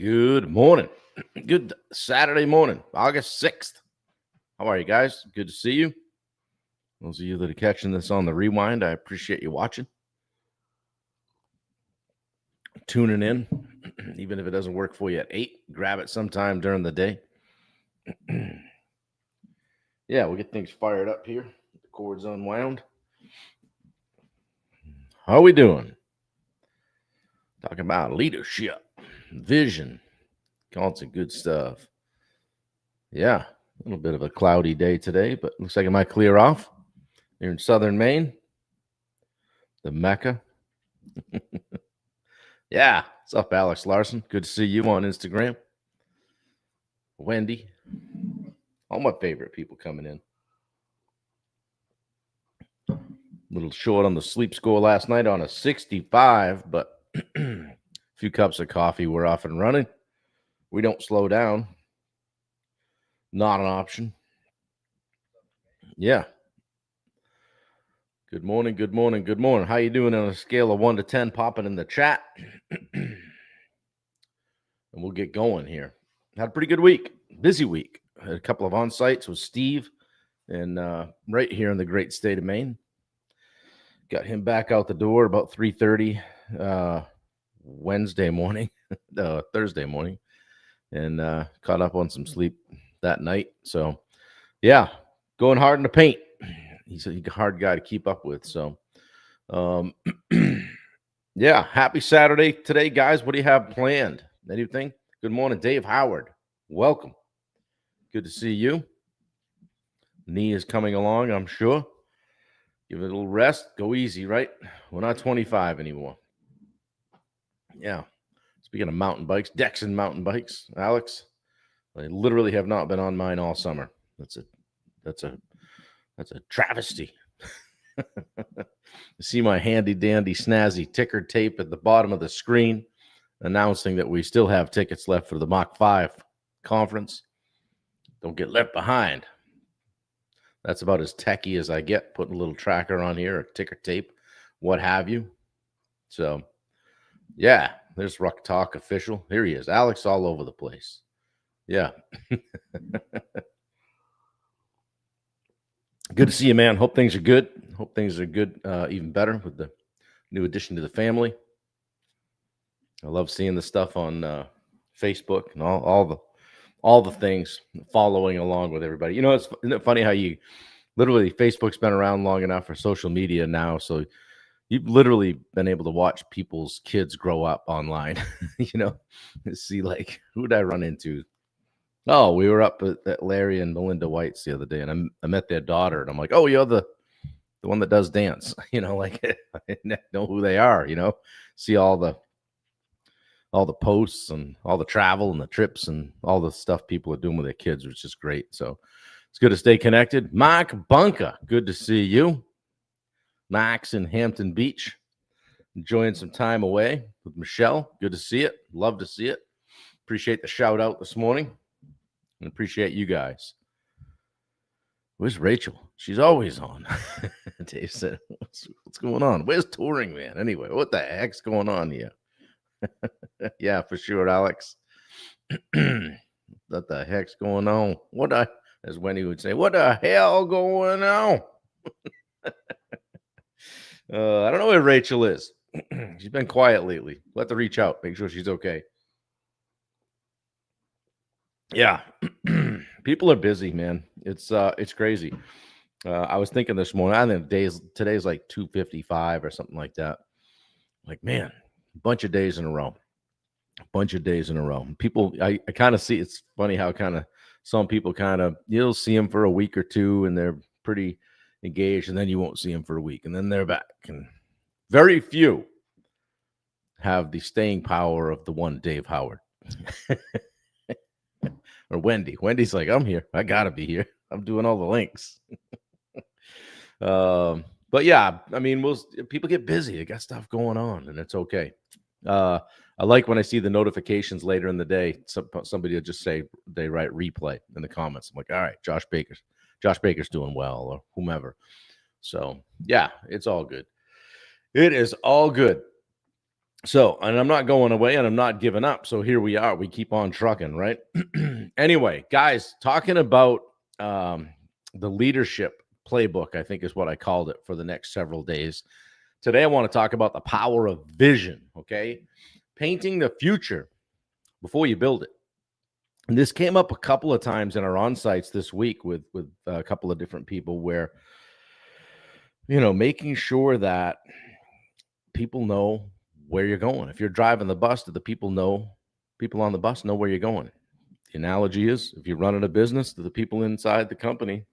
Good morning. Good Saturday morning, August 6th. How are you guys? Good to see you. Those of you that are catching this on the rewind, I appreciate you watching, tuning in. Even if it doesn't work for you at 8, grab it sometime during the day. Yeah, we'll get things fired up here. The cord's unwound. How are we doing? Talking about leadership, vision, all some good stuff. Yeah, a little bit of a cloudy day today, but looks like it might clear off. Here in southern Maine, the Mecca. Yeah, what's up, Alex Larson? Good to see you on Instagram. Wendy, all my favorite people coming in. A little short on the sleep score last night on a 65, but a few cups of coffee, we're off and running. We don't slow down. Not an option. Yeah. Good morning, good morning, good morning. How you doing on a scale of 1 to 10? Popping in the chat. And we'll get going here. Had a pretty good week. Busy week. Had a couple of on-sites with Steve and right here in the great state of Maine. Got him back out the door about 3:30 Wednesday morning, Thursday morning, and caught up on some sleep that night. So, yeah, going hard in the paint. He's a hard guy to keep up with. So, yeah, happy Saturday today, guys. What do you have planned? Anything? Good morning, Dave Howard. Welcome. Good to see you. Knee is coming along, I'm sure. Give it a little rest. Go easy, right? We're not 25 anymore. Yeah. Speaking of mountain bikes, Dexon mountain bikes, Alex, I literally have not been on mine all summer. That's a travesty. You see my handy dandy snazzy ticker tape at the bottom of the screen announcing that we still have tickets left for the Mach 5 conference. Don't get left behind. That's about as techie as I get, putting a little tracker on here, a ticker tape, what have you. So, yeah, there's Ruck Talk official. Here he is. Alex all over the place. Yeah. Good to see you, man. Hope things are good. Hope things are good, even better with the new addition to the family. I love seeing the stuff on Facebook and all the things, following along with everybody. You know, isn't it funny how you literally, Facebook's been around long enough for social media now, so you've literally been able to watch people's kids grow up online. You know, see, like, who did I run into? Oh, we were up at Larry and Melinda White's the other day, and I met their daughter, and I'm like, oh, you're the one that does dance. You know, like, I know who they are. You know, see all the posts and all the travel and the trips and all the stuff people are doing with their kids, which is great. So it's good to stay connected. Mark Bunker, good to see you. Max in Hampton Beach, enjoying some time away with Michelle. Good to see it. Love to see it. Appreciate the shout out this morning and appreciate you guys. Where's Rachel? She's always on. Dave said, what's going on? Where's Touring Man? Anyway, what the heck's going on here? Yeah, for sure, Alex. What the heck's going on? As Wendy would say, what the hell going on? I don't know where Rachel is. She's been quiet lately. We'll have to reach out, make sure she's okay. Yeah, people are busy, man. It's crazy. I was thinking this morning, I think today's like 255 or something like that. Like, man, a bunch of days in a row. People, I kind of see, it's funny how kind of some people kind of, you'll see them for a week or two and they're pretty engaged, and then you won't see them for a week and then they're back. And very few have the staying power of the one Dave Howard. Or Wendy. Wendy's like, I'm here. I gotta be here. I'm doing all the links. But yeah, I mean, people get busy. They got stuff going on, and it's okay. I like when I see the notifications later in the day. Somebody will just say they write replay in the comments. I'm like, all right, Josh Baker's doing well, or whomever. So yeah, it's all good. It is all good. So, and I'm not going away and I'm not giving up. So here we are. We keep on trucking, right? Anyway, guys, talking about the leadership playbook, I think is what I called it for the next several days. Today, I want to talk about the power of vision, okay? Painting the future before you build it. And this came up a couple of times in our on-sites this week with a couple of different people where, making sure that people know where you're going. If you're driving the bus, do the people on the bus know where you're going? The analogy is, if you're running a business, do the people inside the company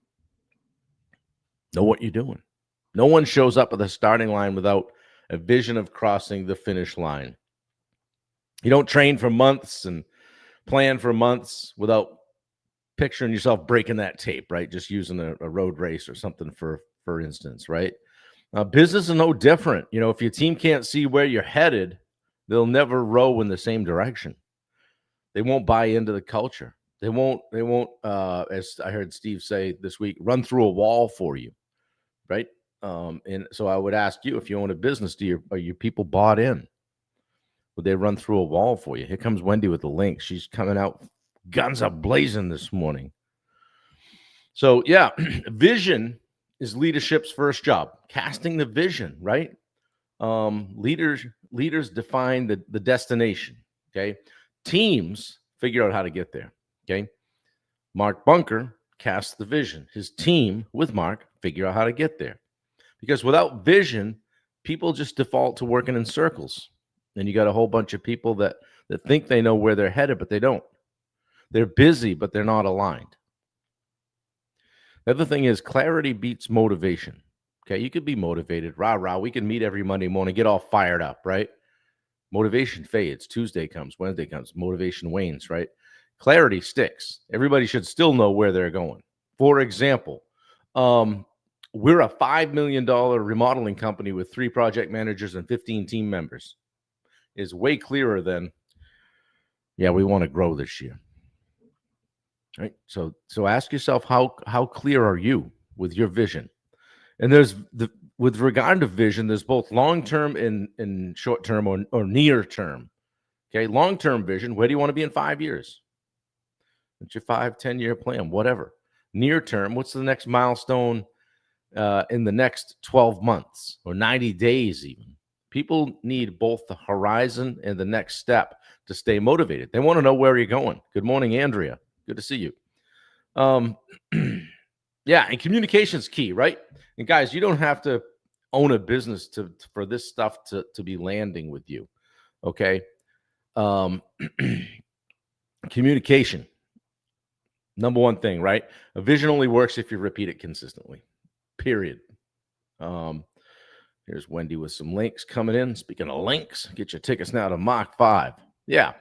know what you're doing? No one shows up at the starting line without a vision of crossing the finish line. You don't train for months and plan for months without picturing yourself breaking that tape, right? Just using a road race or something for instance, right? Business is no different. If your team can't see where you're headed, they'll never row in the same direction. They won't buy into the culture. They won't, as I heard Steve say this week, run through a wall for you, right? And so I would ask you, if you own a business, are your people bought in? Would they run through a wall for you? Here comes Wendy with the link. She's coming out guns up blazing this morning. So yeah, vision is leadership's first job. Casting the vision, right? Leaders define the destination. Okay. Teams figure out how to get there. Okay. Mark Bunker casts the vision. His team with Mark figure out how to get there. Because without vision, people just default to working in circles. And you got a whole bunch of people that think they know where they're headed, but they don't. They're busy, but they're not aligned. The other thing is clarity beats motivation. Okay, you could be motivated. Rah. We can meet every Monday morning, get all fired up, right? Motivation fades. Tuesday comes, Wednesday comes, motivation wanes, right? Clarity sticks. Everybody should still know where they're going. For example, we're a $5 million remodeling company with 3 project managers and 15 team members. Is way clearer than, we want to grow this year. Right. So ask yourself, how clear are you with your vision? And with regard to vision, there's both long-term and short-term or near-term. Okay. Long-term vision, where do you want to be in 5 years? What's your 5-10-year plan? Whatever. Near-term, what's the next milestone in the next 12 months or 90 days even? People need both the horizon and the next step to stay motivated. They want to know where you're going. Good morning, Andrea. Good to see you. And communication is key, right? And guys, you don't have to own a business for this stuff to be landing with you. Okay. Communication. Number one thing, right? A vision only works if you repeat it consistently. Period. Here's Wendy with some links coming in. Speaking of links, get your tickets now to Mach 5. Yeah.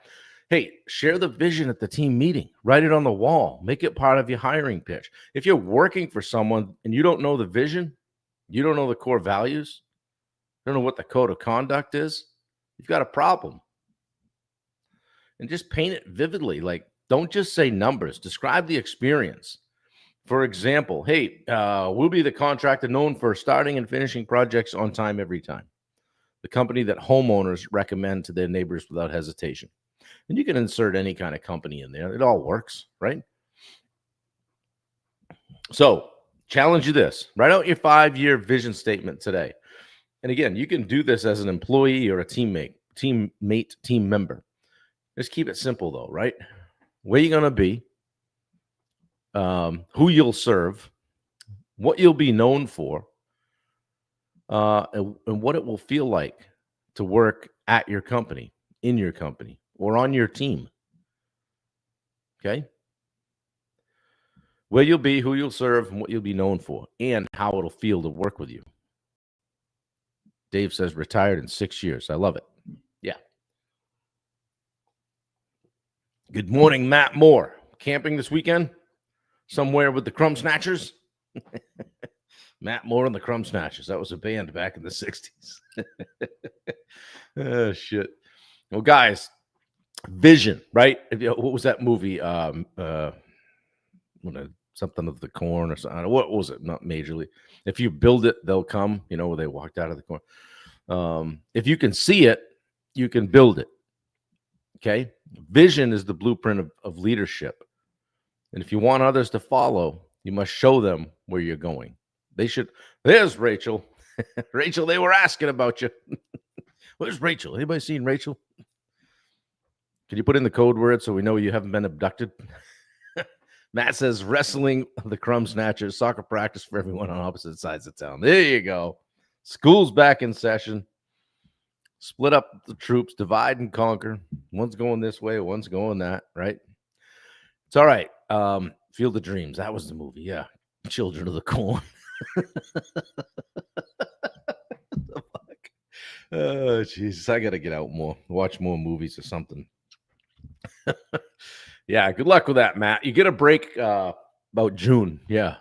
Hey, share the vision at the team meeting. Write it on the wall. Make it part of your hiring pitch. If you're working for someone and you don't know the vision, you don't know the core values, you don't know what the code of conduct is, you've got a problem. And just paint it vividly. Like, don't just say numbers. Describe the experience. For example, hey, we'll be the contractor known for starting and finishing projects on time every time. The company that homeowners recommend to their neighbors without hesitation. And you can insert any kind of company in there. It all works, right? So, challenge you this. Write out your 5-year vision statement today. And again, you can do this as an employee or a team member. Just keep it simple though, right? Where you're going to be, who you'll serve, what you'll be known for, and what it will feel like to work at your company, in your company, or on your team. Okay? Where you'll be, who you'll serve, and what you'll be known for, and how it'll feel to work with you. Dave says retired in 6 years. I love it. Yeah. Good morning, Matt Moore. Camping this weekend? Somewhere with the Crumb Snatchers? Matt Moore and the Crumb Snatchers. That was a band back in the 60s. Oh, shit. Well, guys, vision, right? What was that movie? Something of the corn or something. What was it? Not majorly. If you build it, they'll come, where they walked out of the corn. If you can see it, you can build it. Okay. Vision is the blueprint of leadership. And if you want others to follow, you must show them where you're going. They should. There's Rachel. Rachel, they were asking about you. Where's Rachel? Anybody seen Rachel? Can you put in the code word so we know you haven't been abducted? Matt says wrestling the crumb snatchers, soccer practice for everyone on opposite sides of town. There you go. School's back in session. Split up the troops, divide and conquer. One's going this way, one's going that, right? It's all right. Field of Dreams. That was the movie. Yeah. Children of the Corn. Oh, Jesus. I got to get out more, watch more movies or something. Yeah. Good luck with that, Matt. You get a break about June. Yeah.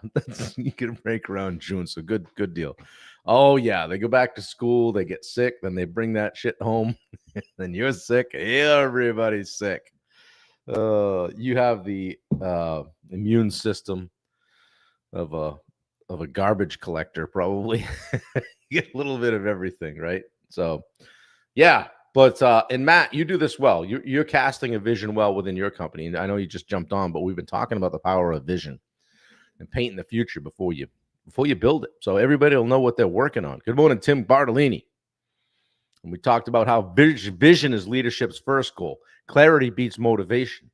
You get a break around June. So good deal. Oh, yeah. They go back to school. They get sick. Then they bring that shit home. Then you're sick. Everybody's sick. You have the immune system of a garbage collector, probably. You get a little bit of everything, right? So, yeah. But and Matt, you do this well. You're casting a vision well within your company. And I know you just jumped on, but we've been talking about the power of vision and painting the future before you build it, so everybody will know what they're working on. Good morning, Tim Bartolini. And we talked about how vision is leadership's first goal. Clarity beats motivation.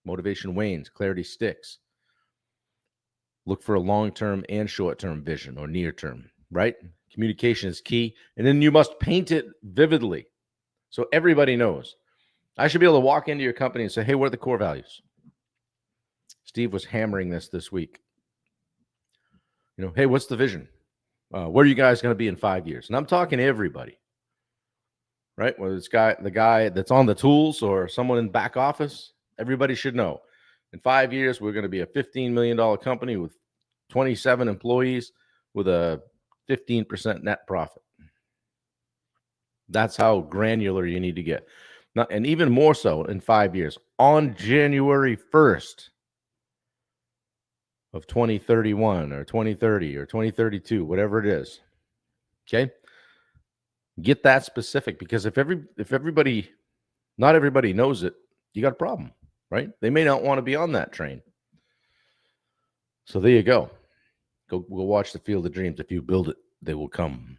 Motivation wanes. Clarity sticks. Look for a long-term and short-term vision, or near-term, right? Communication is key. And then you must paint it vividly so everybody knows. I should be able to walk into your company and say, hey, what are the core values? Steve was hammering this week. You know, hey, what's the vision? Where are you guys going to be in 5 years? And I'm talking to everybody, right? Whether it's the guy that's on the tools or someone in back office, everybody should know. In 5 years, we're going to be a $15 million company with 27 employees with a 15% net profit. That's how granular you need to get. Now, and even more so in 5 years, on January 1st of 2031 or 2030 or 2032, whatever it is. Okay. Get that specific, because if everybody, not everybody knows it, you got a problem, right? They may not want to be on that train. So there you go. Go watch the Field of Dreams. If you build it, they will come.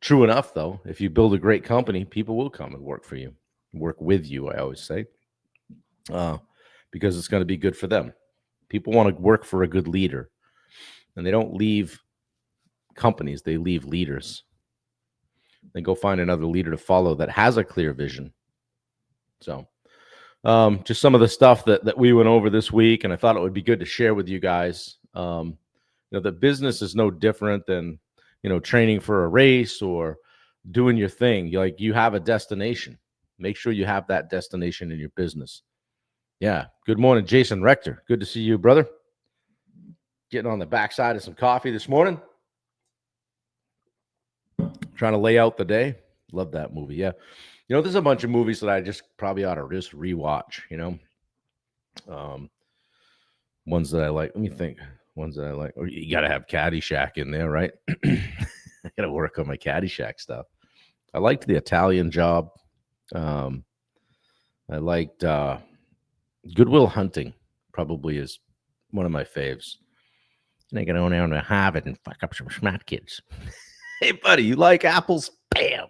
True enough, though, if you build a great company, people will come and work for you, work with you, I always say, because it's going to be good for them. People want to work for a good leader, and they don't leave companies, they leave leaders. They go find another leader to follow that has a clear vision. So just some of the stuff that we went over this week, and I thought it would be good to share with you guys. The business is no different than, training for a race or doing your thing. You have a destination. Make sure you have that destination in your business. Yeah. Good morning, Jason Rector. Good to see you, brother. Getting on the backside of some coffee this morning. Trying to lay out the day. Love that movie. Yeah. There's a bunch of movies that I just probably ought to just rewatch, ones that I like. Let me think. Ones that I like. Or you got to have Caddyshack in there, right? I got to work on my Caddyshack stuff. I liked The Italian Job. I liked Good Will Hunting, probably is one of my faves. And I got to go down to Harvard and fuck up some smart kids. Hey, buddy, you like apples? Bam.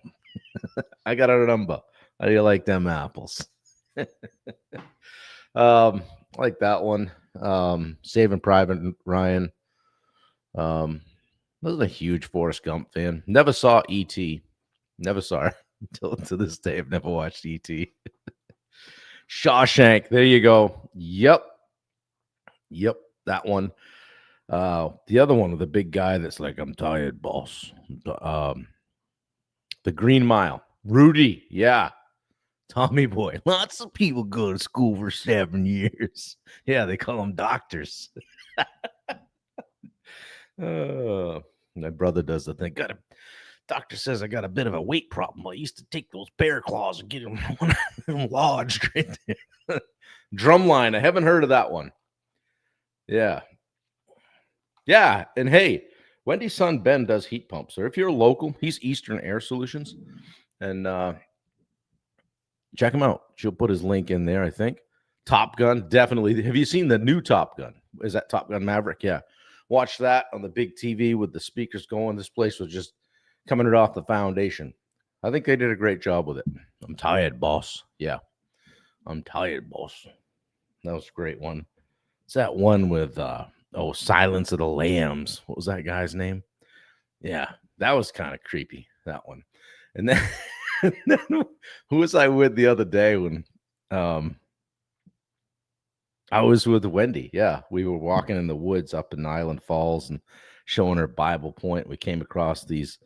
I got a number. How do you like them apples? I like that one. Saving Private Ryan. I was a huge Forrest Gump fan. Never saw E.T. Never saw it until to this day. I've never watched E.T. Shawshank. There you go. Yep. That one. The other one with the big guy that's like, I'm tired, boss. The Green Mile. Rudy. Yeah. Tommy Boy. Lots of people go to school for 7 years. Yeah, they call them doctors. My brother does the thing. Doctor says I got a bit of a weight problem. I used to take those bear claws and get them lodged right there. Drumline. I haven't heard of that one. Yeah. Yeah. And hey, Wendy's son Ben does heat pumps. Or if you're local, he's Eastern Air Solutions, and check him out. She'll put his link in there, I think. Top Gun, definitely. Have you seen the new Top Gun? Is that Top Gun Maverick? Yeah. Watch that on the big TV with the speakers going. This place was just coming right off the foundation. I think they did a great job with it. I'm tired, boss. Yeah. I'm tired, boss. That was a great one. It's that one with Silence of the Lambs. What was that guy's name? Yeah, that was kind of creepy, that one. And then, who was I with the other day when I was with Wendy? Yeah, we were walking in the woods up in Island Falls and showing her Bible Point. We came across these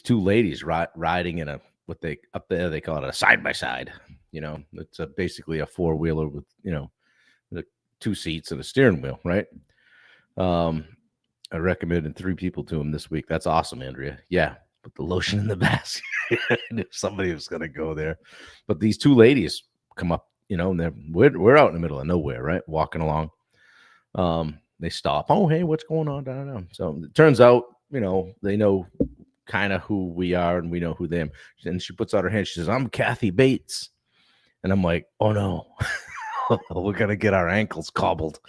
two ladies riding in what they up there they call it a side by side. It's basically a four-wheeler with the 2 seats and a steering wheel, right? I recommended 3 people to him this week. That's awesome, Andrea. Yeah, put the lotion in the basket. If somebody was going to go there. But these 2 ladies come up, and we're out in the middle of nowhere, right? Walking along. They stop. Oh, hey, what's going on? Down. So it turns out, they know kind of who we are and we know who them. And she puts out her hand. She says, "I'm Kathy Bates." And I'm like, "Oh no, we're going to get our ankles cobbled."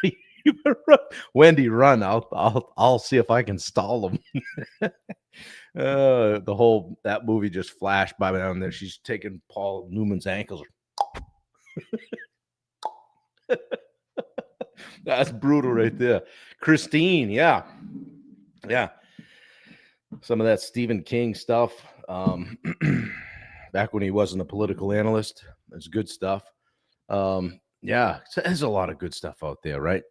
You better run. Wendy, run. I'll see if I can stall them. That movie just flashed by me down there. She's taking Paul Newman's ankles. That's brutal right there. Christine, yeah. Some of that Stephen King stuff. Back when he wasn't a political analyst. It's good stuff. Yeah, there's a lot of good stuff out there, right?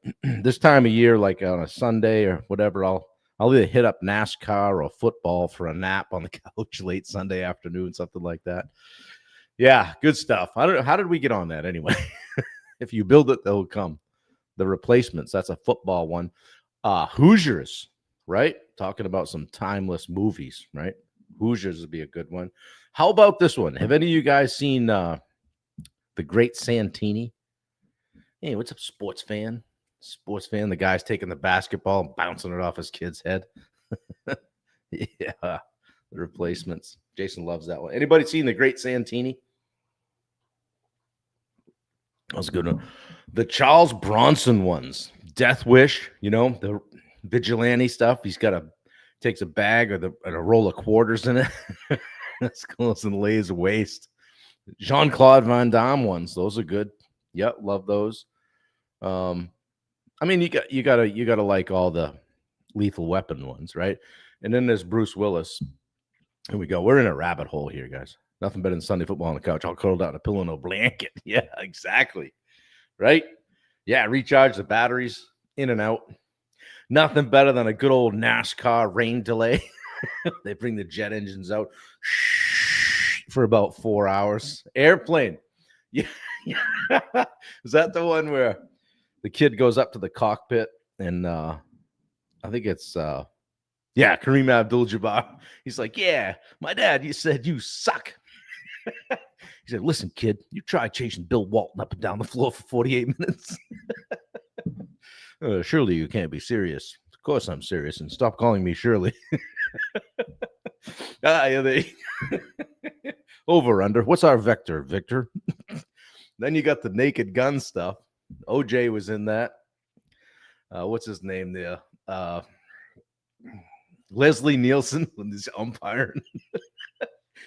This time of year, like on a Sunday or whatever, I'll either hit up NASCAR or football for a nap on the couch late Sunday afternoon, something like that. Yeah, good stuff. How did we get on that anyway? If you build it, they'll come. The Replacements, that's a football one. Hoosiers, right? Talking about some timeless movies, right? Hoosiers would be a good one. How about this one? Have any of you guys seen The Great Santini? Hey, what's up, sports fan? The guy's taking the basketball and bouncing it off his kid's head. Yeah, The Replacements. Jason loves that one. Anybody seen The Great Santini? That was a good one. The Charles Bronson ones. Death Wish, the vigilante stuff. He's takes a bag and a roll of quarters in it. That's close and lays waste. Jean-Claude Van Damme ones. Those are good. Yep, love those. I mean, you gotta like all the Lethal Weapon ones, right? And then there's Bruce Willis. Here we go. We're in a rabbit hole here, guys. Nothing better than Sunday football on the couch. All curled out in a pillow, no blanket. Yeah, exactly. Right? Yeah, recharge the batteries, in and out. Nothing better than a good old NASCAR rain delay. They bring the jet engines out for about 4 hours. Airplane. Yeah. Is that the one where the kid goes up to the cockpit and I think it's Kareem Abdul-Jabbar. He's like, "Yeah, my dad, you said you suck." He said, "Listen, kid, you try chasing Bill Walton up and down the floor for 48 minutes. Surely you can't be serious." Of course I'm serious, and stop calling me Shirley. Over under. What's our vector, Victor? Then you got the Naked Gun stuff. OJ was in that. What's his name there? Leslie Nielsen when he's umpiring.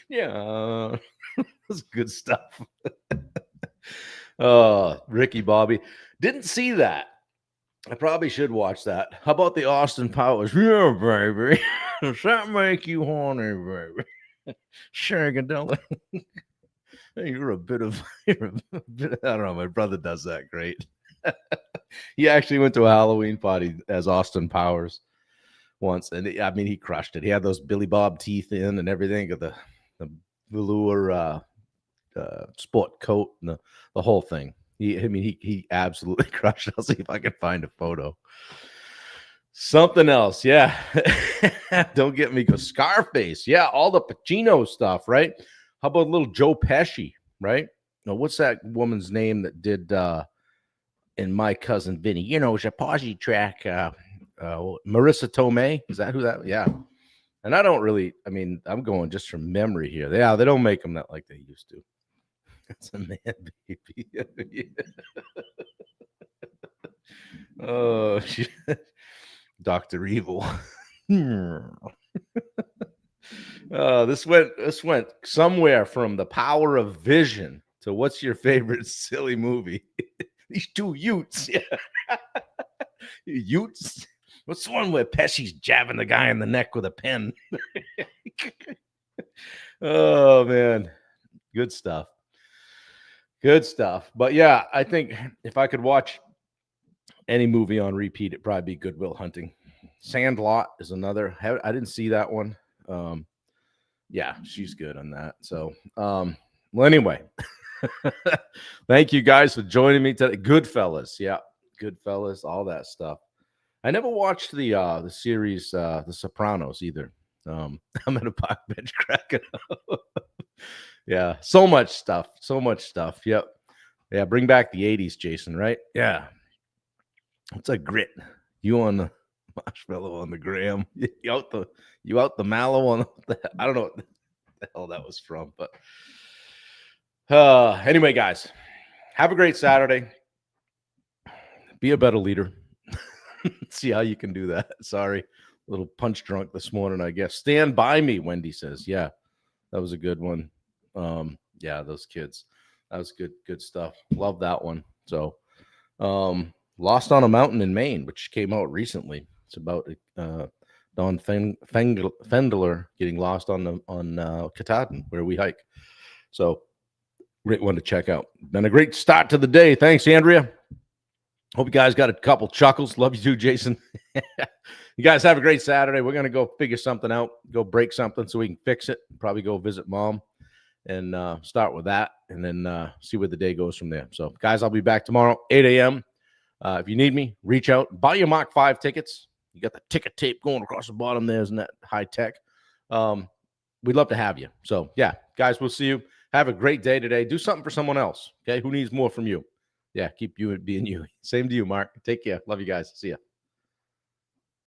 Yeah, that's good stuff. Ricky Bobby. Didn't see that. I probably should watch that. How about the Austin Powers? Yeah, baby. Does that make you horny, baby? Shagadella. You're a bit of, I don't know. My brother does that great. He actually went to a Halloween party as Austin Powers once, and he crushed it. He had those Billy Bob teeth in and everything, the velour sport coat and the whole thing. He absolutely crushed it. I'll see if I can find a photo. Something else, yeah. Don't get me go Scarface, yeah. All the Pacino stuff, right? How about little Joe Pesci, right? Now, what's that woman's name that did in My Cousin Vinny? It's a posse track Marissa Tomei. Is that who that? Yeah. And I don't really, I mean, I'm going just from memory here. Yeah, they don't make them that like they used to. It's a man baby. Oh, Dr. Evil. This went somewhere from The Power of Vision to what's your favorite silly movie? These two Utes. Yeah. Utes. What's the one where Pesci's jabbing the guy in the neck with a pen? Oh man. Good stuff. Good stuff. But yeah, I think if I could watch any movie on repeat, it'd probably be Good Will Hunting. Sandlot is another. I didn't see that one. Yeah, she's good on that. So, well, anyway, thank you guys for joining me today. Goodfellas, yeah, Goodfellas, all that stuff. I never watched the series The Sopranos either. I'm at a park bench cracking up. Yeah, so much stuff. Yep. Yeah, bring back the 80s, Jason, right? Yeah. It's a grit. You on the marshmallow on the gram. You out the mallow on I don't know what the hell that was from, but anyway, guys, have a great Saturday. Be a better leader. See how you can do that. Sorry, a little punch drunk this morning, I guess. Stand by me, Wendy says. Yeah, that was a good one. Yeah, those kids. That was good stuff. Love that one. So, Lost on a Mountain in Maine, which came out recently. It's about Don Fendler getting lost on Katahdin, where we hike. So, great one to check out. Been a great start to the day. Thanks, Andrea. Hope you guys got a couple chuckles. Love you too, Jason. You guys have a great Saturday. We're going to go figure something out, go break something so we can fix it. Probably go visit mom and start with that and then see where the day goes from there. So, guys, I'll be back tomorrow, 8 a.m. If you need me, reach out. Buy your Mach 5 tickets. You got the ticket tape going across the bottom there. Isn't that high tech? We'd love to have you. So, yeah, guys, we'll see you. Have a great day today. Do something for someone else, okay? Who needs more from you? Yeah, keep you being you. Same to you, Mark. Take care. Love you guys. See ya.